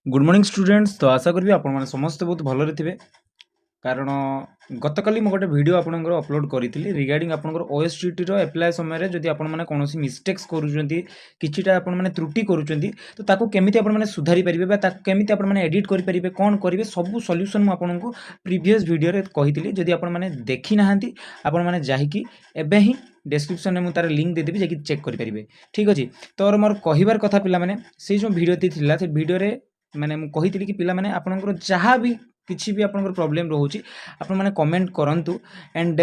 Good morning students. तो आशा करी आपण मैंने समस्ते बहुत भलरे थे कारण गतकाली मुझे गोटे वीडियो आपंकर अपलोड करी रिगार्डिंग आपंकर ओएसटीटी रो एप्लाय समय जदि आपण मैंने कौन मिस्टेक्स करुँच किटा आपण मैंने त्रुटि करुँच तो ताको केमिति आपण मैंने सुधारी पारे केमिति आपण मैंने एडिट करेंगे कौन करेंगे सब सॉल्यूशन मुझे आपको प्रीवियस वीडियो रे कही जदि आपण मैंने देखी ना आपण मैंने जाकि एबे ही डिस्क्रिप्शन में तार लिंक देदेवी जाकि चेक करेंगे। ठीक अच्छे तो मोर कहबार कथा पिला से जो वीडियो थी वीडियो मैंने मुझे कि पिला माने आपनकर जहाँ भी किसी भी आपनकर प्रॉब्लम रोचे आपण मैंने कमेंट करंतु एंड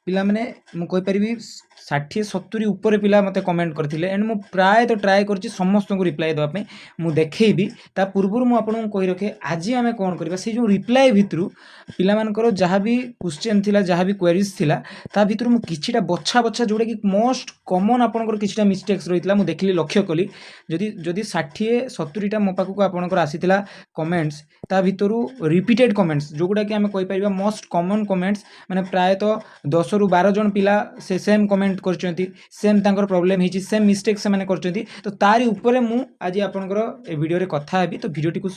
पिला माने मु कहि परिबी 60-70 ऊपर पिला मते कमेंट करथिले एंड मु प्राय तो ट्राई करछि समस्त को रिप्लाई देबा पई मु देखैबी ता पूर्वरु मु आपन कहि रखे आज आमे कोन करबा से जो रिप्लाई भितरु पिला मानकर जहाँ भी क्वेश्चन थिला जहाँ भी क्वेरीज थिला ता भितरु मु किछिटा बछा बछा जोडा कि मोस्ट कॉमन आपनकर किछिटा मिस्टेक्स रहितला मु देखली लक्ष्य कली जदि जदि 60-70 टा मो पाखु आपनकर आसीथिला कमेंट्स ता भितरु रिपीटेड कमेंट्स जोगुडा कि आमे कहि परिबा मोस्ट कॉमन कमेंट्स माने प्राय तो 10 रु 12 जन पिला से सेम कमेंट करचंती सेम तांकर प्रॉब्लम हिची सेम मिस्टेक से माने करचंती तो तारी ऊपर मु आज आपनकर ए वीडियो रे कथा हेबी तो वीडियो टिकु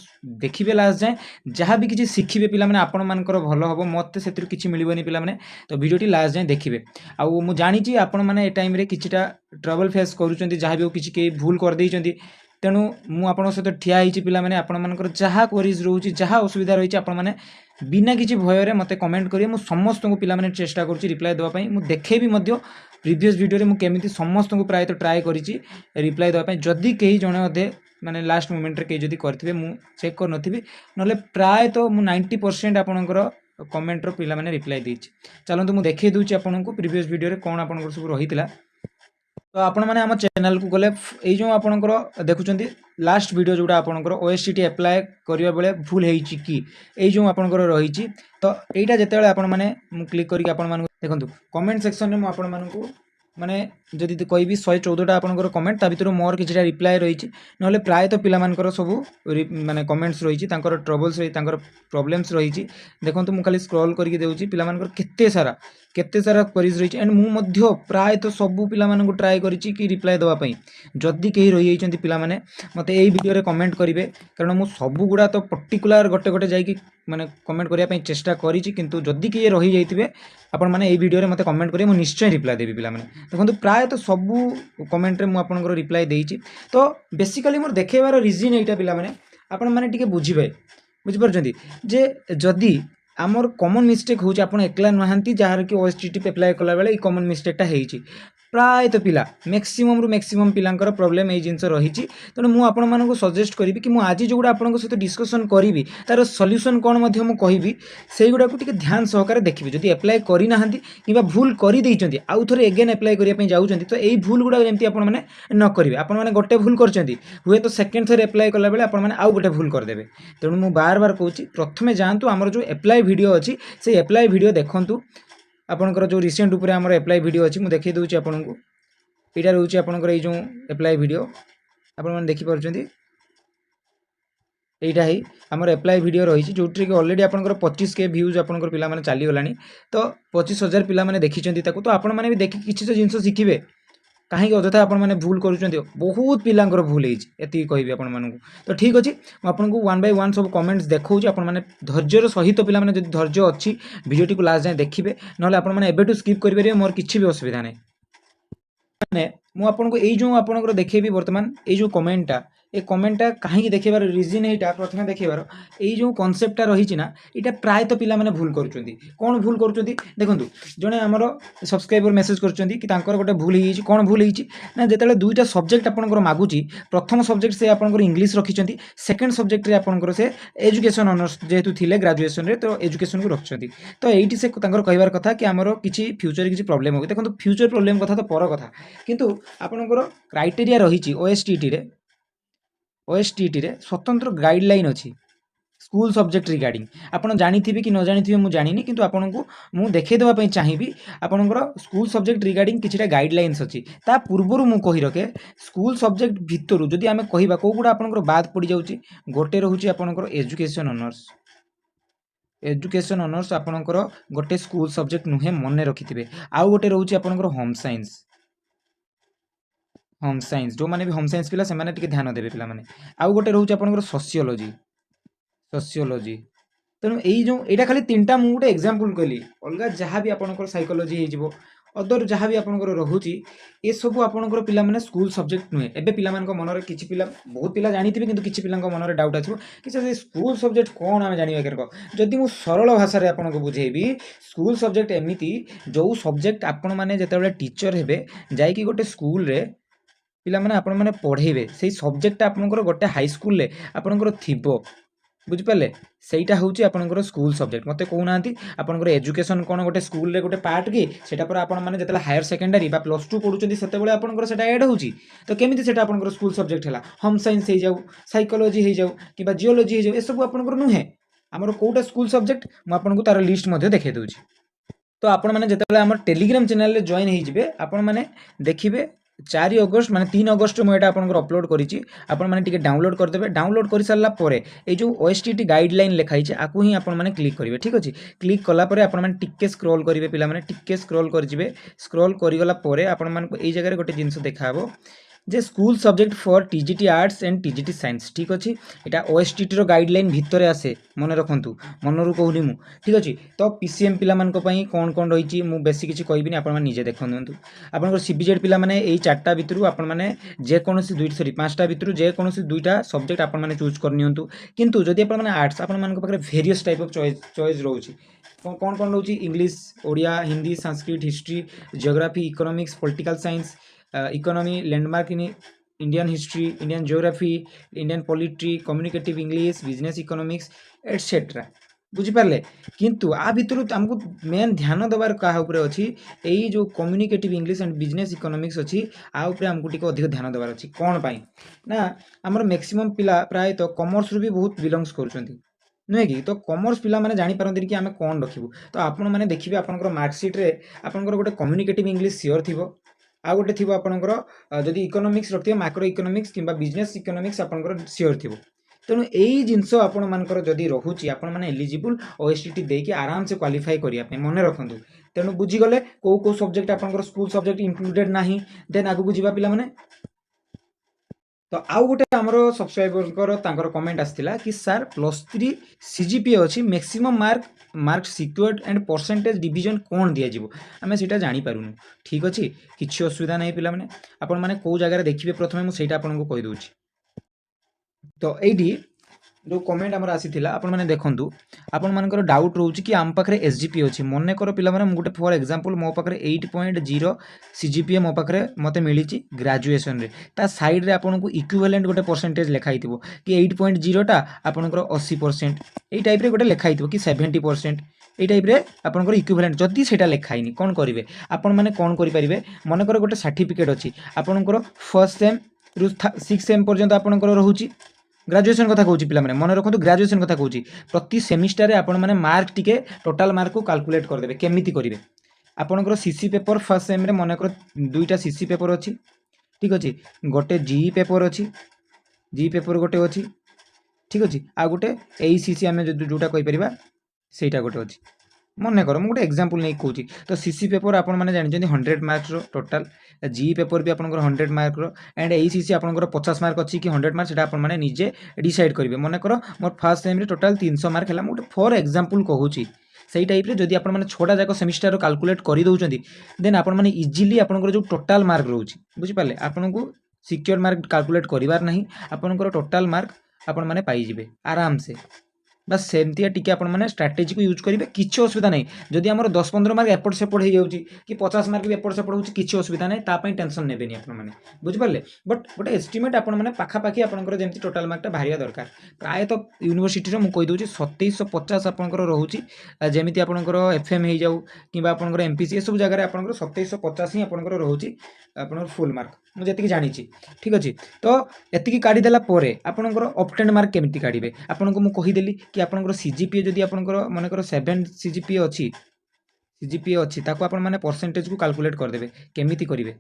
देखिबे लास्ट जाए जहाँ भी किसी शिखिबे पिला माने आपण मानकर भल हबो मते सेतिर किछि मिलिबनी पिला माने तो वीडियो टी लास्ट जाए देखिबे आ मु जानि छी आपण माने ए टाइम रे किछिटा ट्रबल फेस करूचंती जहाँ भी किछि के भूल कर देइचंती तेणु मु आपन सहित ठिया होइछि पिला माने आपण मानकर जहाँ क्वेरीज रहउछि जहाँ असुविधा रहिछि आपण माने बिना किसी भयर मते कमेंट करिए मु समस्त को पिला माने चेष्टा करूछि रिप्लाई देबा पई मु देखेबी मध्य प्रीवियस वीडियो रे मु केमिति समस्त को प्राय तो ट्राई करिछि रिप्लाई देबा पई जदी केही जणे अधे माने लास्ट मोमेंट रे के जदी करथिबे मु चेक कर नथिबी नले प्राय तो मु 90% आपनकर कमेंट रो पिला माने रिप्लाई देछि। चलंतु मु देखै दोछि आपनको प्रीवियस वीडियो रे कोन आपनकर सब रहितला तो आपण मैंने आम चैनल को गले जो आपंकर देखुं लास्ट वीडियो जोटा आपंकर ओएसटीटी एप्लाय करने बेले भूल होती कि ये जो आपंकर रही तो यहाँ जिते मैंने क्लिक करके आपण देखो कमेंट सेक्शन में आपण मानू माने जदि कहबी 114टा आपंकर कमेंट ता भीतर मोर किछिटा रिप्लाई रही ना प्राय तो पिलामानकर सब माने कमेंट्स रही ट्रबल्स रही प्रॉब्लम्स रही देखो मुझे खाली स्क्रॉल करके देउची पिलामानकर केते सारा क्वेरीज रही एंड मु प्राय तो सबू पिला मानू ट्राई करी कि रिप्लाई देवा पई जदि कहीं रही जाइछन्ती पिला माने मते एई वीडियो रे कमेंट करिवे कारण मु सबू गुडा तो पर्टिकुलर गोटे गोटे जाई माने कमेंट करिया पई चेष्टा करी किंतु जदि किए रही जाइथिबे आपण माने एई वीडियो रे मते कमेंट करिए मु निश्चय रिप्लाई देबी पिला माने देखंतु प्राय तो सबू कमेंट रे मु आपनकर रिप्लाई देइछि तो बेसिकली मोर देखेबार रीजन एटा पिला माने आपण माने टिके बुझिबे बुझि परछन्ती जे जदि आमर कॉमन मिस्टेक होची आपण एकला नहांती जार कि ओएसटीटी अप्लाई कला बेले ई कॉमन मिस्टेकटा हेइची प्राय तो पिला मैक्सिमम रु मैक्सिमम पिलांकर प्रॉब्लम ए जिंस रही तेणु मुझे आपण मानक सजेस्ट करी कि मुझे आज जोड़ा आपन सहित डिस्कसन करी तार सॉल्यूशन कौन मुझे से गुड़ा को ध्यान सहकार देखिए जदि अप्लाई करना कि भूल कर आउ थे एगेन अप्लाई करने जाऊँच तो यही भूल गुड़ा जमी आपने न करेंगे आपने गोटे भूल कर हुए तो सेकेंड थर अप्लाई कला बेले आपने आउ गोटे भूल करदे तेणु मुझे बार बार कहूँ प्रथमे जातु आमर जो अप्लाई वीडियो अच्छी से अप्लाई वीडियो देखूँ आपनकर जो रिसेंट ऊपर आमर अप्लाई वीडियो अच्छी मुझे देखी दूसरी आपको यहाँ रोचे आपनकर ये जो अप्लाई वीडियो आपण मैंने देखी पार्टी यहाँ ही आमर अप्लाई वीडियो रही जो कि ऑलरेडी आपनकर 25K व्यूज आपनकर पिला माने चली गलानी तो 25,000 पिला माने देखिचंती ताको तो आपण माने भी देखि किछि तो जिंस शिखिबे कहीं अଯଥା आपण माने भूल करूचंती बहुत पिलांकर भूल हेछि एति कहबी आपण मानकु तो ठीक अछि म आपनकु वन बाय वन सब कमेंट्स देखौछि आपण माने धैर्यर सहित पिला माने जदि धैर्य अछि वीडियो टिकु लास्ट जाय देखिबे नले आपण माने एबेटु स्किप करि परिबे मोर किछि भी असुविधा नै माने मु आपनको एई जो आपनकर देखेबी वर्तमान एई जो कमेंटटा ए कमेंटटा कहीं देखेबार रीजन एटा प्रथमे देखेबार एई जो कांसेप्टटा रही ना एटा प्राय तो पिला माने भूल करूचंती कोन भूल करूचंती देखंतु जने हमर सब्सक्राइबर मेसेज करचंती कि तांकर गोटे भूल हिची कोन भूल हिची ना जेतेले दुईटा सब्जेक्ट आपनकर मागुची प्रथम सब्जेक्ट से आपनकर इंग्लिश रखिचंती सेकंड सब्जेक्ट रे आपनकर से एजुकेशन ऑनर्स जेहेतु थिले ग्रेजुएशन रे तो एजुकेशन को रखचंती तो एइटी से तांकर कहबार कथा कि हमर किछि फ्यूचर किछि प्रॉब्लम हो देखंतु फ्यूचर प्रॉब्लम कथा तो पर कथा किंतु आपनकर क्राइटेरिया रहिची ओएसटीटी रे स्वतंत्र गाइडलाइन अच्छी स्कूल सब्जेक्ट रिगार्डिंग आपन जानिथिबे कि न जानिथिबे मु जानिनी किंतु आपनकु मु देखै देबा पई चाहिबी आपनकर स्कूल सब्जेक्ट रिगार्डिंग किछिटा गाइडलाइंस अच्छी ता पूर्वरु मु कहि रखे स्कूल सब्जेक्ट भितरु जदि आमे कहिबा को गुडा आपनकर बाद पड़ी जाउची गोटे रहुची आपनकर एजुकेशन ऑनर्स आपनकर गोटे स्कूल सब्जेक्ट नुहे मन रखिथिबे आउ गोटे रहुची आपनकर होम साइंस होम साइंस जो माने भी होम साइंस पिला से माने टिके ध्यान देबे पिला माने आउ गोटे रहउछ आपनकर सोशियोलॉजी तेणु एटा खाली 3टा मु गोटे एग्जांपल कहली अलगा जहाँ भी आपनकर साइकोलॉजी हो अदर जहाँ भी आपनकर रहुची ए सब आपनकर पिला माने स्कूल सब्जेक्ट नुहे एबे पिला मानक मनरे किछि पिला बहुत पिला जानिथिबे किंतु किछि पिलांक मनरे डाउट आछो कि से स्कूल सब्जेक्ट कोन आमे जानिबा केरको जदि मु सरल भाषा रे आपनको बुझेबी स्कूल सब्जेक्ट एमिति जो सब्जेक्ट आपण माने जेतेबेले टीचर हेबे जाई कि गोटे स्कूल रे पिला माने आपण माने पढेबे सेही सब्जेक्ट आपनकर गोटे हाई स्कूल रे आपनकर थिबो बुझिपारे सहीटा हूँ आपंकर स्कूल सब्जेक्ट मत कहना आपंकर एजुकेशन कौन गोटे स्कूल रे गोटे पार्ट कि सेटा पर आपण मैंने जिते हायर सेकेंडरी प्लस टू पढ़ुं से आपंकर एड हो तो केमी से आपंकर स्कूल सब्जेक्ट है होम साइंस हो जाऊ साइकोलॉजी हो जाऊ कि जियोलॉजी हो जाऊ ये सब आपंकर नुहे आमर कौटा स्कूल सब्जेक्ट मुझे तार लिस्ट देखे दूसरी तो आपण मैंने जिते आम टेलीग्राम चैनल जॉइन होइजिबे आपण मैंने देखिए 4 अगस्त माने 3 अगस्त मुझे अपलोड करी आपण मैंने डाउनलोड करदे डाउनलोड कर सारा पर ये जो ओएसटीटी गाइडलाइन लिखाई आपको ही आपण मैंने क्लिक करेंगे ठीक अच्छे क्लिक कलापर आपण मैंने टिके स्क्रॉल करेंगे पिला माने टिके स्क्रॉल करेंगे स्क्रॉल करगला आपण मानक ये जगह गोटे जिनस देखा जे school subject for TGT arts and TGT science ठीक अच्छे यहाँ ओएसटीटी रो गाइडलाइन भितर आसे मन रखु मनरू कहूनी मु ठीक अच्छे तो पीसीएम पिला कौन कौन रही मु बेसी किसी कहबी आप निजे देखते आप सीबीजेड पिला माने यही 4टा भितर आपण मैंने जेकोसी 5टा भितर जेकोसी 2टा सब्जेक्ट आपण मैंने चूज कर किंतु जदि आप आर्ट्स आप भेरियस टाइप ऑफ चॉइस रोचे कौन कौन रोचे English Odia Hindi Sanskrit history geography economics political science economy landmark in Indian history Indian geography Indian polity communicative English business economics etcetera बुझिपारे किंतु आ भितर आमको मेन ध्यान देवार क्या अच्छी यही जो communicative English and business economics अच्छी आमको टी अधिक ध्यान देवार अच्छी कौन पाई ना आमर मैक्सिमम पिला प्रायतः कॉमर्स रू भी बहुत बिलोंग्स करुँच नुहे कि तो कॉमर्स पिला माने जानी पारंती कि आमे कौन रखिबू तो आपण माने देखिबे आपनकर मार्कशीट रे आपनकर गोटे कम्युनिकेटिव इंग्लिश सियोर थिबो आ गोटे थी आपंकर जदि इकोनॉमिक्स रखिए मैक्रो इकोनॉमिक्स किंबा बिजनेस इकोनॉमिक्स आपंकर सियोर थी तेणु यही जिनस आपर जदि रोचे आपने एलिजिबल ओएसटीटी देकी आराम से क्वालिफाई करने मन रखु तेणु बुझीगले कौ कौ सब्जेक्ट आपंकर स्कूल सब्जेक्ट इंक्लूडेड ना देन आगू जावा पिला माने तो आउ गोटे आमर सब्सक्राइबर कमेंट आसाला कि सर +3 सीजीपीए अच्छी maximum mark secured and percentage division कौन दिज्व आम से जापरूँ ठीक अच्छे किसी असुविधा नहीं पिला माने आपण मैंने कौ जगह देखिए प्रथम मुझे आपको कहीदे तो ये जो कमेंट आमर आसीला आपण मैंने देखूँ आपण मानकर डाउट रोचे कि आम पाखे एसजीपी अच्छी मन कर पिला माने गोटे फॉर एग्जांपल मो पाखे 8.0 सीजीपीए मो पाखे मते मिली ग्रेजुएशन रे ता साइड रे आपन को इक्विवेलेंट गोटे परसेंटेज लिखाई कि 8.0 टा आपनकर 80% यही टाइप रे गोटे लिखाई कि 70% ये टाइप रे आपनकर इक्विवेलेंट जदि सेटा लिखाइनी कौन करेंगे आपण मैंने कौन करेंगे मनकर गोटे सर्टिफिकेट अच्छी आपनकर फर्स्ट सेम रु 6 सेम पर्यंत आपनकर रोचे ग्रेजुएशन कथा कहूँ पिला मन रखु ग्रेजुएशन कथा कहूँ प्रति सेमिस्टर आपण मैंने मार्क टिके टोटाल मार्क को कैलकुलेट करदे केमिति करेंगे आपनकर सीसी पेपर फर्स्ट सेम रे मनकर 2टा सीसी पेपर अच्छी ठीक अच्छे गोटे जीई पेपर अच्छी जीई पेपर गोटे अच्छी ठीक अच्छे आ गोटे एसीसी आम जोटा कहीपर सेटा गोटे अच्छी मन कर मुझे एग्जांपल नहीं कहूँ तो सीसी पेपर आप जानते 100 मार्क्स टोटाल जी पेपर भी आपंकर 100 मार्क एंड एसीसी आपंकर 50 मार्क अच्छी कि 100 मार्क से निजे डिसाइड करेंगे मन कर more first sem total 300 mark है गोटे फॉर एग्जांपल कहूँ से टाइप जदि आप 6टा जाक सेमिस्टर कैलकुलेट कर दौरान देन आप इजिली आपंकर जो टोटाल मार्क रोचे बुझिपारे आपन को सिक्योर मार्क कैलकुलेट करार ना आपंकर टोटाल मार्क आपण मैंने पाइबे आराम से बस सेमती टी आपने स्ट्राटेजी को यूज करेंगे किसी असुविधा नहीं जदि आम 10-15 मार्क एपट सेपट हो जाऊँगी कि 50 मार्क भी एपट सेपट हो किसी असुविधा नहीं तापाई टेंशन नेबेनि आपने बुझिपारे बट गोटे एस्टिमेट आपने पाखापाखि आपंकर जमी टोटाल मार्कटा बाहर दरकार प्रायतः यूनिवर्सिटी में मुझे 2750 आपंकर रोचे जमी आपंकर एफएम हो जाऊ कि आपंकर एमपीसी ये सब जगह आपंकर 2750 ही आपंकर रोचे आप फुल मार्क मुझे जानी ठीक अच्छे तो एतिकी काढ़ीदेला आपंकर ऑप्टेन मार्क केमिति काढ़े आपको मुझे कहीदेली कि आपंकर सीजीपीए जदि आपंकर मनकर 7 सीजीपीए अच्छी ताको आपण माने परसेंटेज को कैलकुलेट करदे केमिति करेंगे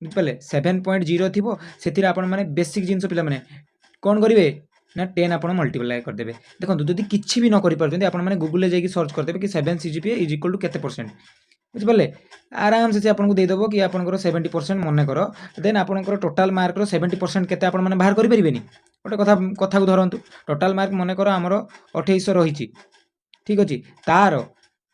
बुझिपारे 7.0 थी से आपण माने बेसिक जिनस पिला माने कौन करेंगे ना 10 आप मल्टीप्लाई करदे देखो जदि किसी भी न कर पार्टी आप गूगल जाकि सर्च करदे कि 7 सीजीपीए इज इक्वल टू केते परसेंट ବୁଝିପାରିଲେ ଆରାमसे ସେ ଆପଣଙ୍କୁ ଦେଇଦେବ କି ଆପଣଙ୍କର 70% ମନେକର ଦେନ୍ ଆପଣଙ୍କର ଟୋଟାଲ ମାର୍କର 70% କେତେ ଆପଣମାନେ ବାହାର କରିପାରିବେନି ଗୋଟେ କଥାକୁ ଧରନ୍ତୁ ଟୋଟାଲ ମାର୍କ ମନେକର ଆମର 2800 ରହିଛି ଠିକ୍ ଅଛି ତାର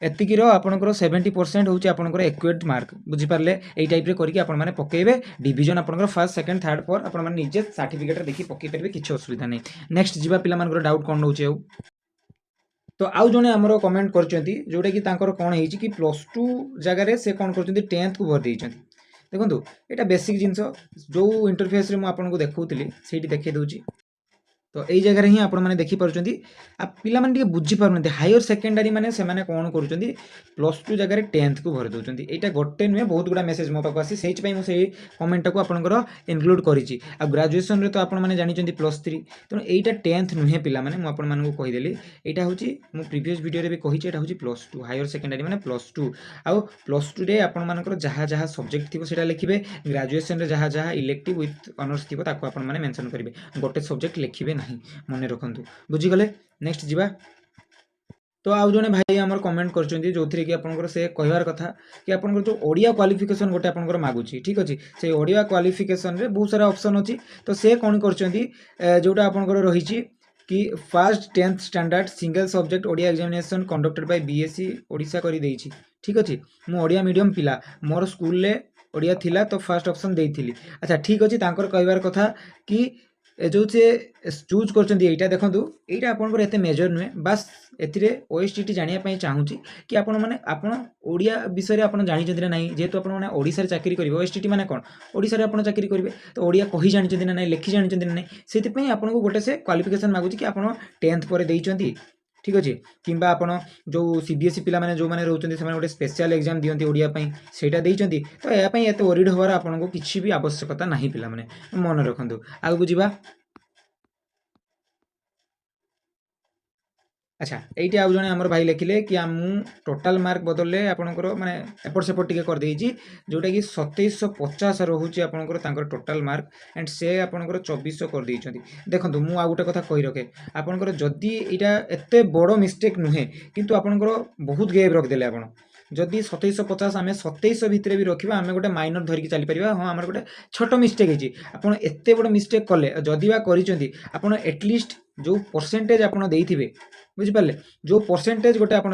ଏତିକିର ଆପଣଙ୍କର 70% ହେଉଛି ଆପଣଙ୍କର ଏକ୍ୟୁରେଟ୍ ମାର୍କ ବୁଝିପାରିଲେ ଏଇ ଟାଇପ୍ରେ କରିକି ଆପଣମାନେ ପକେଇବେ ডিভিଜନ ଆପଣଙ୍କର ଫାର୍ଷ୍ଟ ସେକେଣ୍ଡ ଥାର୍ଡ଼ ଫୋର୍ ଆପଣମାନେ ନିଜେ ସାର୍ଟିଫିକେଟରେ ଦେଖି ପକେଇ ପାରିବେ କିଛି ଅସୁବିଧା ନାହିଁ ନେକ୍ସଟ ଯିବା ପିଲାମାନଙ୍କର ଡାଉଟ୍ କ'ଣ ରହୁଛି ଆଉ तो आउ जने आमर कमेंट करचंती जोटा कि तांकर कौन है कि +2 जगह से कौन करचंती 10th को भर देइचंती देखंतु एटा बेसिक जिंस जो इंटरफेस रे मु आपन को देखौतली सेठी देखै दउची तो यही जगह ही आपण मैंने देखिपुं पिला माने बुझी पार हायर सेकेंडरी मैंने से मैंने कौन करुँच +2 जगह 10th को भर दूसरी यहाँ गोटे नुहे बहुत गुड़ा मेसेज मो पाक आसी से मुझे कमेंट को आपंकर इनक्लूड करी ग्राजुएसन तो आपने जानते +3 तेणु यहाँ 10th नुहे पिला माने मुझे कहीदेली यहाँ हूँ मु प्रीवियस वीडियो भी कही हूँ +2 हायर सेकेंडरी मैंने +2 आउ +2 रे आपर जहाँ जहाँ सब्जेक्ट थी से लिखे ग्राजुएसन जहाँ जहाँ इलेक्टिव विथ ऑनर्स थी आपने मेंशन करेंगे गोटे सब्जेक्ट लिखे नहीं मन रखु बुझीगले नेक्स्ट जीवा तो आउ जने भाई आमर कमेंट करचंती जो थी कि आपनकर से कहबार कथा कि आपनकर जो ओडिया क्वालिफिकेशन गोटे आपनकर मागुची ठीक अछि से ओडिया क्वालिफिकेशन रे बहुत सारा ऑप्शन अछि तो से कोन करचंती जोटा आपनकर रहिची कि first 10th standard single subject Odia examination conducted by BSc Odisha करी देइची ठीक अछि मु ओडिया मीडियम पिला मोर स्कूल ले ओडिया थिला तो फर्स्ट ऑप्शन देइथिली अच्छा ठीक अछि तांकर कहबार कथा कि जो से चूज कर देखो यहाँ आपंकर एत मेजर नुहे बास एसटी जानापी चाहूँगी कि आपण मैंने ओडिया विषय में आप जानते ना ना जेहेतु आपड़ा चाकरी करेंगे ओएसटी मैंने कौन ओडिशा आप चाकरी करेंगे तो ओडिया कही जानते ना ना लिखि जानते ना ना से आपको गोटे से क्वालिफिकेशन मागुची कि आप 10th पर देइचंती ठीक अच्छे कि आपड़ जो सीबीएसई पिला माने जो माने रोचंती से गोटे स्पेशल एग्जाम दियंती ओडिया पई सेटा देइचंती तो या पई एते वरीड होवार आपनको किछि भी आवश्यकता नाही पिला माने मन रखंतु आगु बुझिबा अच्छा ये आउ जने आमर भाई लिखिले कि टोटाल मार्क बदलले आपनकर माने एपट सेपट टिके कर देइची जोटा कि 2750 रहउची आपनकर तांकर टोटाल मार्क एंड से आपनकर 2400 कर देइचंती देखंतु मु आ गुटे कथा कहि रखे आपनकर जदी एटा एते बड़ो मिस्टेक नुहे किंतु आपनकर बहुत गैप रख देले आपन जदि 2750 आम 2700 भितर भी रखा आम गोटे माइनर धरिकी चली पार हाँ आम गोटे छोट मिस्टेक है आपड़ एत बड़ मिस्टेक कले जदि कर एटलिस्ट जो परसेंटेज आप बुझिपारे जो परसेंटेज गोटे आप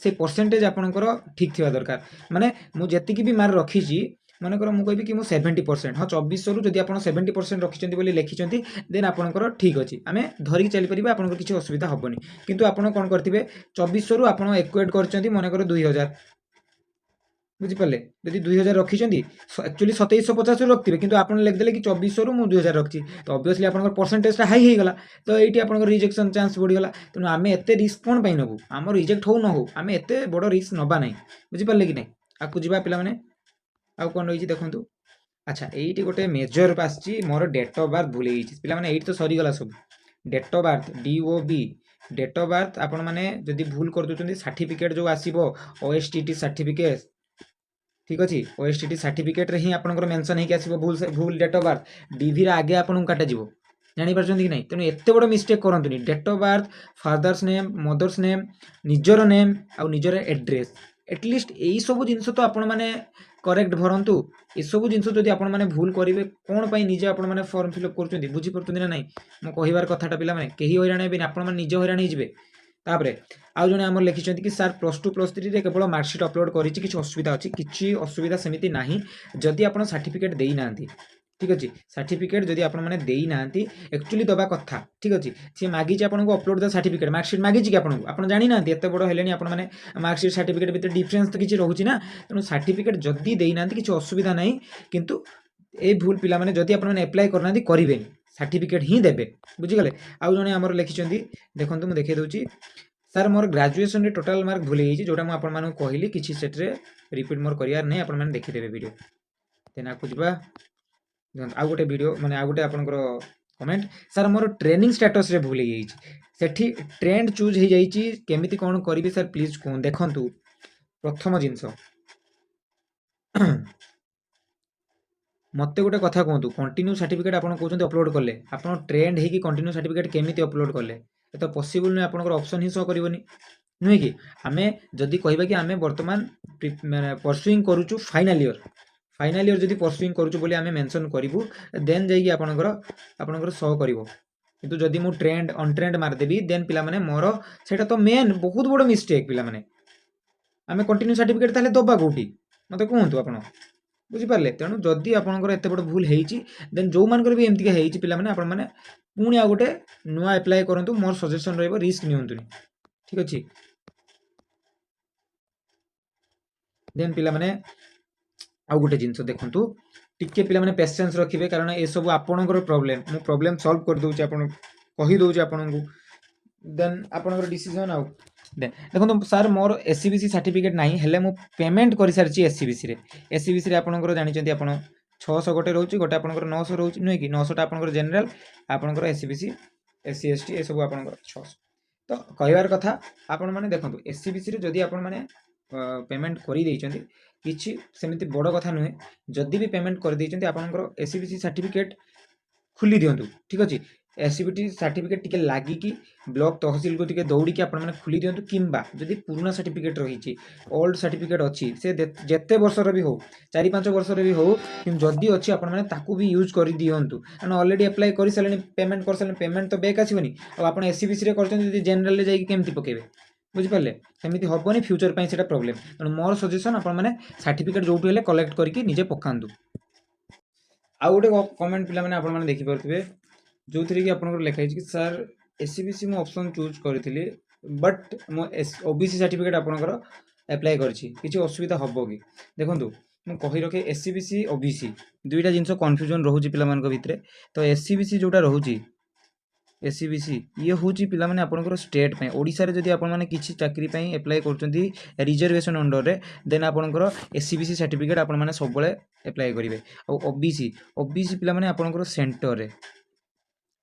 से परसेंटेज आपंकर ठीक थी दरकार माने मुझे भी मार्क रखी मनकर मुझे कि 70% हाँ 2400 जब आप 70% रखिंट लिखिं देन आपंकर ठीक अच्छे आम धरिकी चली पारे आपंकर किसी असुविधा हेनी किंतु आप कौन करेंगे 2400 आप एक्वेट कर मनकर 2000 बुझिपारे जब 2000 रखिंट एक्चुअली 2750 रखिए कि आप लिखिदे कि 2400 मुझे 2000 रखी तो ऑब्वियसली आप परसेंटेजटा हाई होगा तो ये आप रिजेक्शन चांस बढ़ीगला तेणु आम एत रिस्क कौन पाई नबू आम रिजेक्ट हो न हो आम एत बड़ रिस्क नवा ना बुझिपारे कि नहीं आपको जावा पे आउ कौन रही देखो अच्छा ये गोटे मेजर आसी मोर डेट ऑफ बर्थ भूल पे ये तो सरीगला सब date of birth DOB date of birth आपण मैंने जदि भूल कर दूसरी सर्टिफिकेट जो आसो OSTT सर्टिफिकेट ठीक अच्छे OSTT सर्टिफिकेट रे ही आपंकर मेंशन होगी आसो भूल डेट ऑफ बर्थ DV आगे आपको काटाଯିब जापर कि नहीं तेणु एत बड़ मिस्टेक करंतुनी date of birth father's name mother's name निजर नेम आउ निजर एड्रेस एटलिस्ट यही सब जिनस तो आपण मैंने करेक्ट भरतु ये सब जिन जब आप भूल करेंगे कौन पर निजे आप फॉर्म फिलअप कर बुझीपार ना ना मो कहबार कथाटा पे कहीं हईराण हे आपजे हईराण हो तापर आउ जने आम लिखिं कि सार +2 +3 केवल मार्कसीट अपलोड कर असुविधा अच्छी किसी असुविधा सेमती ना जदि आप सर्टिफिकेट देना ठीक अच्छे सर्टिफिकेट जदि आपना एक्चुअली दबा कथा ठीक अच्छे सी मागी आपको अपलोड द सर्टिफिकेट मार्कसीट मागी कि आपको जानी ना एत बड़ है आपने मार्कसीट सर्टिफिकेट भितर डिफरेन्स तो किसी रोचे ना तेणु सर्टिफिकेट जदि देना किसी असुविधा ना किंतु ए भूल पिला माने जदि आपने एप्लाई करना करेंगे सर्टिफिकेट ही देवे बुझीगले आउ जने आमर लिखिं देखो मुझे देखा दूसरी सर मोर ग्रेजुएशन टोटाल मार्क भूल जाइए जोटा मुझे कहली किसी सेट्रे रिपीट मोर करार नहीं आपने देखीदेवे वीडियो देन आपको जावा आउ गोटे वीडियो माने आउ गोटे आपनकर कमेंट सर मोर ट्रेनिंग स्टेटस रे भूल सेठी ट्रेंड चूज हो जाइए केमिति कौन करी सर प्लीज कौन देखंतु प्रथम जिनस मत गोटे कथा कहतु कंटिन्यू सर्टिफिकेट आप कहते अपलोड कले आप ट्रेंड होगी कंटिन्यू सर्टिफिकेट केमिति अपलोड कले तो पॉसिबल नहीं आपंकर ऑप्शन ही शो करनी नुहे कि आमे जदि कहबा कि आमे वर्तमान परसुइंग करूछु फाइनल ईयर जदि परसुइंग करूछु बोली आमे मेंशन करिवु देन जाई आपनकर शो करिवो किंतु जदि मु ट्रेंड अनट्रेंड मार देबी देन पिला माने मोर सेटा तो मेन बहुत बड़ मिस्टेक पिला माने आमे कंटिन्यू सर्टिफिकेट ताले दबा कोठी मते कहंतु आपण बुझी पारले तेणु जदि आपनकर एते बड़ भूल हेइची देन जो मानकर भी एमती हेइची पिला माने आपण माने पुणी आ गोटे नुआ अप्लाई करंतु मोर सजेशन रहइबो रिस्क नियंतुनी ठीक अछि देन पिला माने आ गोटे जिंस देखंतु टिके पिला माने पेशेंस रखिबे कारण ए सब आपनकर प्रॉब्लम मु प्रॉब्लम सॉल्व कर दोउची आपण कहि दोउची आपनकु देन आपनकर डिसीजन आउ देखो सर मोर एससीबीसी सर्टिफिकेट नहीं हेले मु पेमेंट कर सारी एससीबीसी रे एससीबीसी रे आपनकर जानिचंती आपण 600 गोटे रहउची गोटे आपनकर 900 रहउची नुहे कि 900 टा आपनकर जनरल आपनकर एससीबीसी एससी एसटी ए सब आपनकर 600 तो कहबार कथा आपण माने देखंतु एससीबीसी रे जदी आपण माने पेमेंट करि दैचंती किछि सेमिति बड़ कथा नुहे जदी भी पेमेंट कर दैचंती आपनकर एससीबीसी सर्टिफिकेट खुली दियंतु ठीक अछि एससीबीटी सर्टिफिकेट टिके लागी कि ब्लॉक तहसील को टिके दौड़ी कि आपण माने खुली दियंतु किंबा जदी पुराना सर्टिफिकेट रहिछि ओल्ड सर्टिफिकेट अछि से जेते वर्ष रे भी हो 4-5 वर्ष रे भी हो कि जदी अछि आपण माने ताकू भी यूज करि दियंतु एन ऑलरेडी अप्लाई करि सलेनी पेमेंट कर सलेनी पेमेंट तो बैक आसीबनी और आपण एससीबीसी रे करचंती जदी जनरल रे जाई कि केमति पकेबे बुझी पारले सेमिति हबनी फ्यूचर पई सेटा प्रॉब्लम तेणु मोर सजेशन आपण माने सर्टिफिकेट जोटु हेले कलेक्ट करके निजे पकांदु आ गोटे कमेंट पिला माने आपण माने देखि परथिबे जो थी कि आपन लिखाई कि सर एससीबीसी मो ऑप्शन चूज करी बट मो ओबीसी सर्टिफिकेट आपनकर अप्लाई करछि असुविधा हबो कि देखंतु मु कहि रखे एससीबीसी ओबीसी दुईटा जिंस कन्फ्यूजन रहउची पिला मानक भितरे तो एससीबीसी जोटा रहउची एससीबीसी ये होची पिला माने आपनकर स्टेट पे ओडिसा रे जदी आपन माने किछि चाकरी पे अप्लाई करचंती रिजर्वेशन अंडर रे देन आपनकर एससीबीसी सर्टिफिकेट आपन माने सब बळे अप्लाई करिवे और ओबीसी ओबीसी पिला माने आपनकर सेंटर रे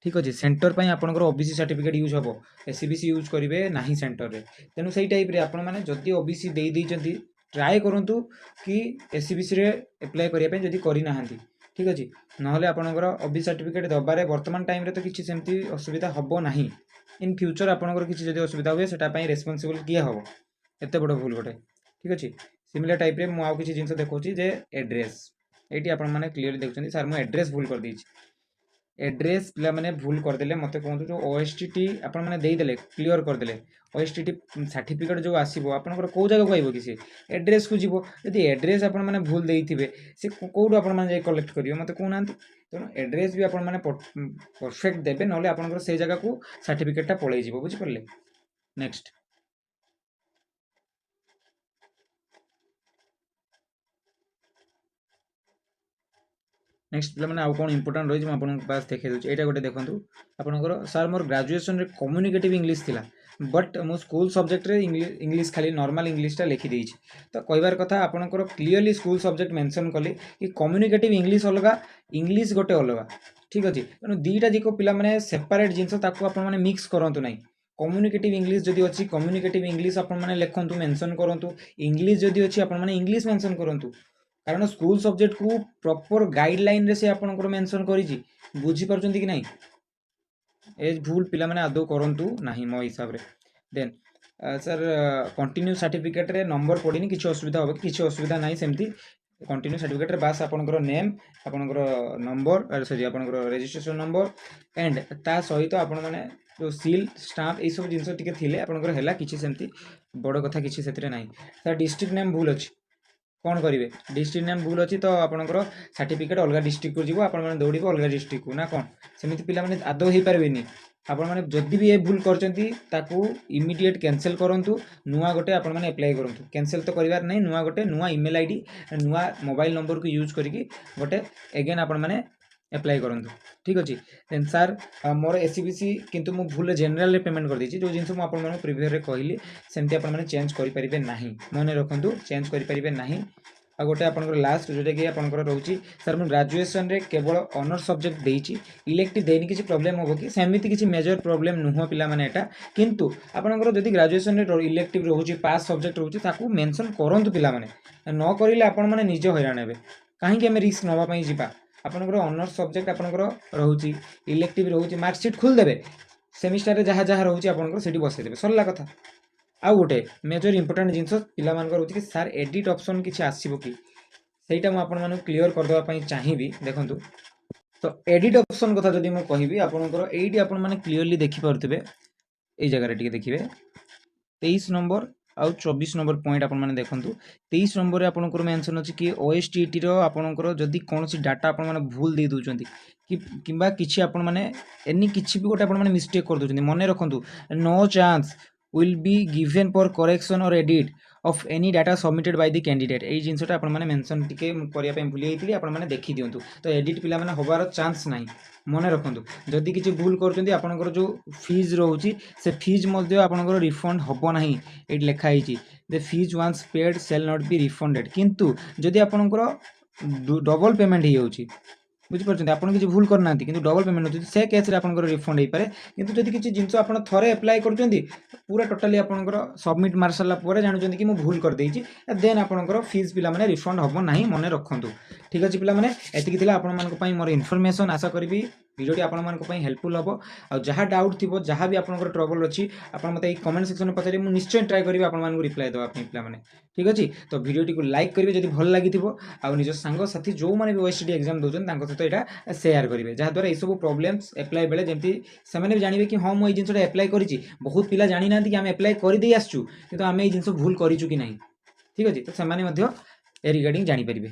ठीक अच्छे सेंटर पर आपंकर ओबीसी सर्टिफिकेट यूज हम एससीबीसी यूज करेंगे ना सेंटर रे तेणु से टाइप आपण मैंने जदि ओबीसी देती ट्राए करूँ कि एससीबीसी रे अप्लाई करने जदि करना ठीक अच्छे ना आपंकर ओबीसी सर्टिफिकेट दबारे वर्तमान टाइम रे तो किसी सेमती असुविधा हम ना इन फ्यूचर आपंकर किसी जदि असुविधा हुए से रेस्पॉन्सिबल किए हम एत बड़ भूल गोटे ठीक अच्छे सिमिलर टाइप रे मुझे किसी जिन देखुची जे एड्रेस ये आप क्लीयरली देखुं सर मुझे एड्रेस भूल कर देछि एड्रेस पिला माने भूल करदेले मते कहतु जो ओएसटीटी आपण माने देदेले क्लियर करदेले ओएसटीटी सर्टिफिकेट जो आसीबो आपनकर को जगह कहबो कि से एड्रेस को जीवो यदि एड्रेस आपण माने भूल देइथिबे से कोड आपण माने जाय कलेक्ट करियो मते कोनांती तेणु एड्रेस भी आपण माने परफेक्ट देबे नले आपनकर से जगह को सर्टिफिकेटटा पळै जीवो बुझि परले नेक्स्ट नेक्स्ट पे मैंने आउ कौन इंपोर्टाट रही आपन पास देखे दूसरी यहाँ गोटे देखो आपंकर सर मोर ग्रेजुएशन रे कम्युनिकेटिव इंग्लिश थिला बट मो स्कूल सब्जेक्ट रे इंग्लिश खाली नॉर्मल इंग्लिशटा लिखिदे तो कहबार कथा आपंकर क्लीयरली स्कूल सब्जेक्ट मेंशन कली कि कम्युनिकेटिव इंग्लिश अलग इंग्लिश गोटे अलग ठीक अच्छे तेणु दुईटा जिको पिला माने सेपरेट जिनस आपन माने मिक्स करंतु नहीं कम्युनिकेटिव इंग्लिश जदि अच्छी कम्युनिकेटिव इंग्लिश आपन माने लिखंतु मेंशन करंतु इंग्लिश जदि अच्छी आपन माने इंग्लिश मेंशन करंतु कारण स्कूल सब्जेक्ट को प्रॉपर गाइडलाइन रे से आपनकर मेंशन करिछि बुझी परछंती कि नहीं ए भूल पिला माने आदो करंतु नहीं मो हिसाब रे देन सर कंटिन्यू सर्टिफिकेट रे नंबर पड़िनी किछि असुविधा होबो किछि असुविधा नहीं सेमती कंटिन्यू सर्टिफिकेट रे बास आपनकर नेम आपनकर नंबर सॉरी आपनकर रजिस्ट्रेशन नंबर एंड ता सहित आपन माने जो सील स्टाम्प ए सब जिंस टिके थिले आपनकर हैला किछि सेमती बड़ कथा किछि सेतरे नहीं सर डिस्ट्रिक्ट नेम भूल अछि कौन करेंगे डिस्ट्रिक्ट नेम भूल अच्छी तो आपंकर सर्टिफिकेट अलग डिस्ट्रिक्ट को जीव आप दौड़े अलग डिस्ट्रिक्ट को ना कौन सेमती पिला माने आदौ हो पारे आपण मैंने जदि भी ये भूल करताकू इमिडिएट कैंसिल करूँ नुआ गोटे आप अप्लाई करूँ कैंसिल तो करार नहीं नुआ गोटे नुआ ईमेल आईडी नुआ मोबाइल नंबर को यूज करके गोटे एगेन आपण मैंने अप्लाई करूँ ठीक अच्छे देन सर मोर एससीबीसी किंतु मु भूल जनरल पेमेंट कर देछि जो जिनस मु आपण माने प्रीवियस रे कहली सेमती आपण माने चेंज करि परिबे नाही मने रखंतु चेंज करि परिबे नाही आ गोटे आपनकर लास्ट जोटा कि आपनकर रहउची सर मु ग्रेजुएशन रे केवल ऑनर सब्जेक्ट देछि इलेक्टिव देनी किछि प्रॉब्लम होबो कि सेमिति किछि मेजर प्रॉब्लम नुहो पिला माने एटा किंतु आपनकर जदि ग्रेजुएशन रे इलेक्टिव रहउची पास सब्जेक्ट रहउची ताकू मेंशन करंतु पिला माने न करिले आपण माने निजे हैरान हेबे काहे कि हम रिस्क नवा पई जिपा आपनकर ऑनर्स सब्जेक्ट आपनकर रहउची इलेक्टिव रहउची मार्कशीट खोल देबे सेमिस्टर रे जहा जहा रहउची आपनकर सेठी बसै देबे सरला कथा ଆଉ ଗୋଟେ ମେଜର ଇମ୍ପୋର୍ଟାଣ୍ଟ ଜିନିଷ ପିଲାମାନଙ୍କର ହେଉଛି କି ସାର୍ ଏଡ଼ିଟ୍ ଅପସନ୍ କିଛି ଆସିବ କି, ସେଇଟା ମୁଁ ଆପଣମାନଙ୍କୁ କ୍ଲିଅର୍ କରିଦେବା ପାଇଁ ଚାହିଁବି। ଦେଖନ୍ତୁ, ତ ଏଡ଼ିଟ୍ ଅପସନ୍ କଥା ଯଦି ମୁଁ କହିବି ଆପଣଙ୍କର ଏଇଠି ଆପଣମାନେ କ୍ଲିଅରଲି ଦେଖିପାରୁଥିବେ, ଏଇ ଜାଗାରେ ଟିକେ ଦେଖିବେ 23 ନମ୍ବର ଆଉ 24 ନମ୍ବର ପଏଣ୍ଟ ଆପଣମାନେ ଦେଖନ୍ତୁ। 23 ନମ୍ବରରେ ଆପଣଙ୍କର ମେନସନ୍ ଅଛି କି OSTETର ଆପଣଙ୍କର ଯଦି କୌଣସି ଡାଟା ଆପଣମାନେ ଭୁଲ ଦେଇ ଦେଉଛନ୍ତି କିମ୍ବା କିଛି ଆପଣମାନେ କିଛି ବି ଗୋଟେ ଆପଣମାନେ ମିଷ୍ଟେକ୍ କରିଦେଉଛନ୍ତି, ମନେ ରଖନ୍ତୁ no chance will be given for correction or edit of any data submitted by the candidate। ଏଇ ଜିନିଷଟା ଆପଣମାନେ ମେନସନ୍ ଟିକେ କରିବା ପାଇଁ ଭୁଲି ଯାଇଥିଲି, ଆପଣମାନେ ଦେଖିଦିଅନ୍ତୁ। ତ ଏଡ଼ିଟ୍ ପିଲାମାନେ ହେବାର ଚାନ୍ସ ନାହିଁ, ମନେ ରଖନ୍ତୁ। ଯଦି କିଛି ଭୁଲ କରୁଛନ୍ତି ଆପଣଙ୍କର ଯେଉଁ ଫିଜ୍ ରହୁଛି ସେ ଫିଜ୍ ମଧ୍ୟ ଆପଣଙ୍କର ରିଫଣ୍ଡ ହେବ ନାହିଁ। ଏଇଠି ଲେଖା ହେଇଛି the fees once paid shall not be refunded. କିନ୍ତୁ ଯଦି ଆପଣଙ୍କର ଡବଲ୍ ପେମେଣ୍ଟ ହେଇଯାଉଛି, ବୁଝିପାରୁଛନ୍ତି, ଆପଣ କିଛି ଭୁଲ କରିନାହାନ୍ତି କିନ୍ତୁ ଡବଲ୍ ପେମେଣ୍ଟ ହେଉଛି, ସେ କେସ୍ରେ ଆପଣଙ୍କର ରିଫଣ୍ଡ ହେଇପାରେ। କିନ୍ତୁ ଯଦି କିଛି ଜିନିଷ ଆପଣ ଥରେ ଆପ୍ଲାଏ କରୁଛନ୍ତି, ପୁରା ଟୋଟାଲି ଆପଣଙ୍କର ସବମିଟ୍ ମାରି ସାରିଲା ପରେ ଜାଣୁଛନ୍ତି କି ମୁଁ ଭୁଲ କରିଦେଇଛି, ଦେନ୍ ଆପଣଙ୍କର ଫିଜ୍ ପିଲାମାନେ ରିଫଣ୍ଡ ହେବ ନାହିଁ, ମନେ ରଖନ୍ତୁ। ଠିକ୍ ଅଛି ପିଲାମାନେ, ଏତିକି ଥିଲା ଆପଣମାନଙ୍କ ପାଇଁ ମୋର ଇନଫର୍ମେସନ୍। ଆଶା କରିବି ଭିଡ଼ିଓଟି ଆପଣମାନଙ୍କ ପାଇଁ ହେଲ୍ପଫୁଲ୍ ହେବ। ଆଉ ଯାହା ଡାଉଟ୍ ଥିବ, ଯାହା ବି ଆପଣଙ୍କର ଟ୍ରବଲ୍ ଅଛି, ଆପଣ ମୋତେ ଏଇ କମେଣ୍ଟ ସେକ୍ସନରେ ପଚାରିବେ, ମୁଁ ନିଶ୍ଚୟ ଟ୍ରାଏ କରିବି ଆପଣମାନଙ୍କୁ ରିପ୍ଲାଏ ଦେବା ପାଇଁ ପିଲାମାନେ। ଠିକ୍ ଅଛି, ତ ଭିଡ଼ିଓଟିକୁ ଲାଇକ୍ କରିବେ ଯଦି ଭଲ ଲାଗିଥିବ, ଆଉ ନିଜ ସାଙ୍ଗସାଥି ଯେଉଁମାନେ ବି OSTET ଏକ୍ଜାମ୍ ଦେଉଛନ୍ତି ତାଙ୍କ ସହିତ ଏଇଟା ସେୟାର କରିବେ, ଯାହାଦ୍ୱାରା ଏସବୁ ପ୍ରୋବ୍ଲେମ୍ସ ଆପ୍ଲାଏ ବେଳେ ଯେମିତି ସେମାନେ ବି ଜାଣିବେ କି ହଁ ମୁଁ ଏଇ ଜିନିଷଟା ଆପ୍ଲାଏ କରିଛି। ବହୁତ ପିଲା ଜାଣିନାହାନ୍ତି କି ଆମେ ଆପ୍ଲାଏ କରିଦେଇ ଆସିଛୁ କିନ୍ତୁ ଆମେ ଏଇ ଜିନିଷ ଭୁଲ କରିଛୁ କି ନାହିଁ। ଠିକ୍ ଅଛି, ତ ସେମାନେ ମଧ୍ୟ ଏ ରିଗାର୍ଡ଼ିଂ ଜାଣିପାରିବେ।